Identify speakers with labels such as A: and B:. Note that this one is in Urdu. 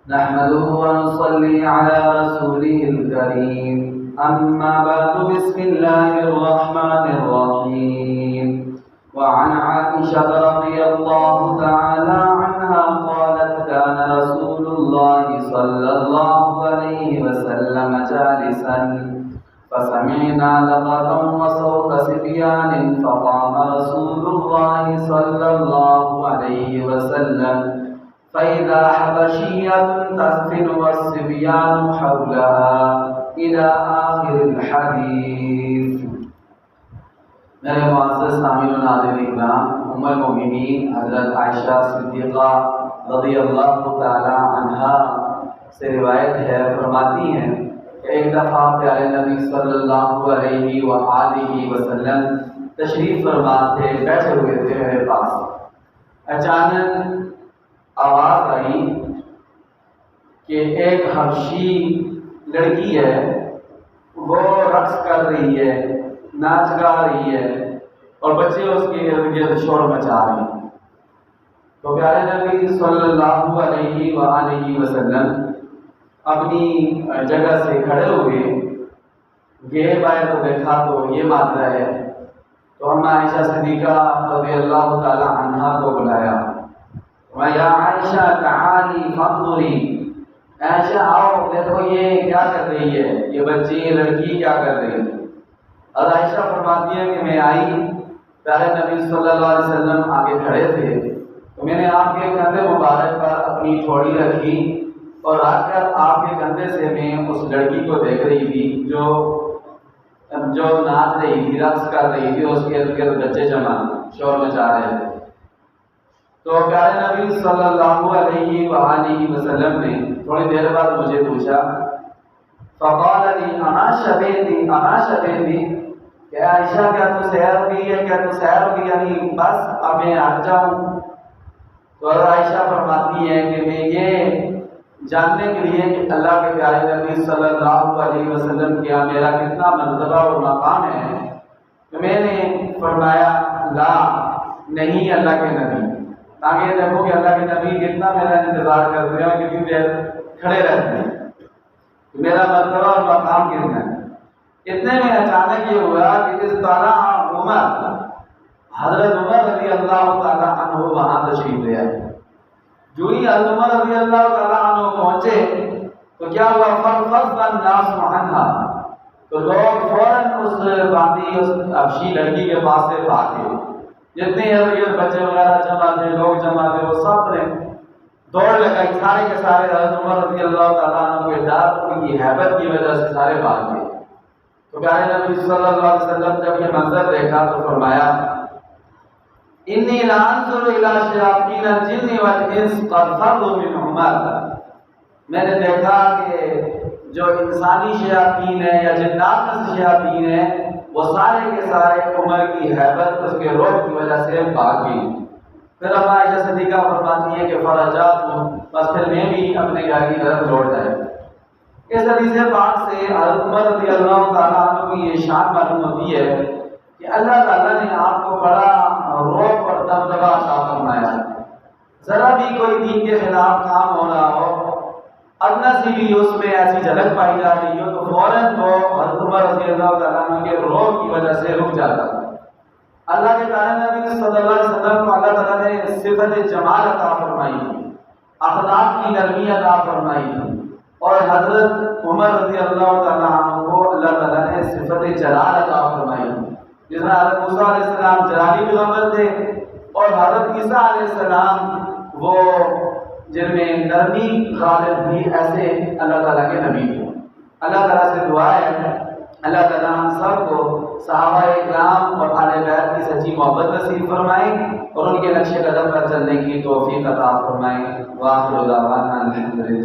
A: نحمده ونصلي على رسوله الكريم أما بعد بسم الله الرحمن الرحيم وعن عائشة رضي الله تعالى عنها قالت كان رسول الله صلى الله عليه وسلم جالسا فسمعنا لغطا وصوت صبيان فقام رسول الله صلى الله عليه وسلم فإذا حبشية تسفن والصبيان حولها إلى آخر الحديث۔ میرے معزز سامعین و ناظرین اکرام، ام المؤمنین حضرت عائشہ صدیقہ رضی اللہ تعالی عنہا سے روایت ہے، فرماتی ہیں کہ ایک دفعہ پیارے نبی صلی اللہ علیہ وآلہ وسلم تشریف فرما تھے، بیٹھے ہوئے تھے میرے پاس۔ اچانک آواز آئی کہ ایک حبشی لڑکی ہے، وہ رقص کر رہی ہے، ناچ گا رہی ہے اور بچے اس کے ارد گرد شور مچا رہے ہیں۔ تو پیارے نبی صلی اللہ علیہ وآلہ وسلم اپنی جگہ سے کھڑے ہوئے، گئے باہر کو دیکھا تو یہ ماجرا ہے۔ تو ہم عائشہ صدیقہ رضی اللہ تعالی عنہا کو بلایا، یا عائشہ تعالی فانظری، عائشہ آؤ دیکھو یہ کیا کر رہی ہے، یہ بچی یہ لڑکی کیا کر رہی ہے۔ اور عائشہ فرماتی ہے کہ میں آئی، پیارے نبی صلی اللہ علیہ وسلم آگے کھڑے تھے، تو میں نے آپ کے کندھے مبارک پر اپنی ٹھوڑی رکھی اور آ کر آپ کے کندھے سے میں اس لڑکی کو دیکھ رہی تھی جو ناچ رہی تھی، رقص کر رہی تھی، اس کے ارد گرد بچے جمع شور مچا رہے تھے۔ تو پیارے نبی صلی اللہ علیہ وآلہ وسلم نے تھوڑی دیر بعد مجھے پوچھا، فقال لی اما شبیتی، کہ عائشہ کیا تو سیر ہوگی ہے، کیا تو سیر ہوگی، یعنی بس اب میں ہٹ جاؤں۔ تو عائشہ فرماتی ہے کہ میں یہ جاننے کے لیے کہ اللہ کے پیارے نبی صلی اللہ علیہ وسلم کیا میرا کتنا مرتبہ اور مقام ہے، تو میں نے فرمایا لا، نہیں اللہ کے نبی، تاکہ دیکھو کہ اللہ کے نبی کتنا میرا انتظار کرتے ہیں اور کتنی دیر کھڑے رہتے ہیں، میرا مرتبہ اور مقام کتنا ہے۔ اتنے میں اچانک یہ ہوا کہ اس طالع عمر، حضرت عمر رضی اللہ تعالیٰ عنہ وہاں تشریف لے آئے۔ جو ہی حضرت عمر رضی اللہ تعالیٰ عنہ پہنچے تو کیا ہوا، فَانْفَضَّ النَّاسُ عَنْهَا، تو لوگ فوراً اس باندھی اس حبشی لڑکی کے پاس سے بھاگے، جتنے ارد گرد بچے وغیرہ جمع تھے، لوگ جمع تھے، وہ سب نے دوڑ لگائی، سارے کے سارے حضرت عمر رضی اللہ تعالیٰ عنہ کے ڈر، ان کی ہیبت کی وجہ سے سارے بھاگ گئے۔ تو پیارے نبی صلی اللہ علیہ وسلم جب یہ منظر دیکھا تو فرمایا انی لانظر الی شیاطین الجن والانس قد فروا من عمر، میں نے دیکھا کہ جو انسانی شیاطین ہیں یا جنات سے شیاطین ہیں وہ سارے کے سارے عمر کی ہیبت، اس کے روح کی وجہ سے بھاگ گئی۔ پھر اب عائشہ صدیقہ فرماتی ہے کہ فرجعت، بس پھر میں بھی اپنے گھر کی طرف لوٹ آئے۔ اس حدیث پاک سے حضرت عمر رضی اللہ تعالیٰ عنہ کی یہ شان معلوم ہوتی ہے کہ اللہ تعالیٰ نے آپ کو بڑا روب اور دبدبہ عطا فرمایا۔ ذرا بھی کوئی دین کے خلاف کام ہو رہا ہو، ادنا سی بھی اس میں ایسی جھلک پائی جا رہی ہو تو فوراً وہ حضرت عمر رضی اللہ تعالیٰ عنہ کے روب کی وجہ سے رک جاتا۔ اللہ کے پیارے نبی صلی اللہ علیہ وسلم کو اللہ تعالیٰ نے صفت جمال عطا فرمائی تھی، اخلاق کی نرمی عطا فرمائی تھی، اور حضرت عمر رضی اللہ تعالیٰ عنہ کو اللہ تعالیٰ نے صفت جلال عطا فرمائی تھی، جس میں حضرت موسیٰ علیہ السلام جلالی پیغمبر تھے اور حضرت عیسیٰ علیہ السلام وہ جن میں نرمی غالب تھی، ایسے اللہ تعالیٰ کے نبی تھے۔ اللہ تعالیٰ سے دعا ہے اللہ تعالیٰ ہم سب کو صحابہ اکرام اور اہل بیت کی سچی محبت نصیب فرمائیں اور ان کے نقش قدم پر چلنے کی توفیق عطا فرمائیں۔ وآخر دعوانا الحمدللہ۔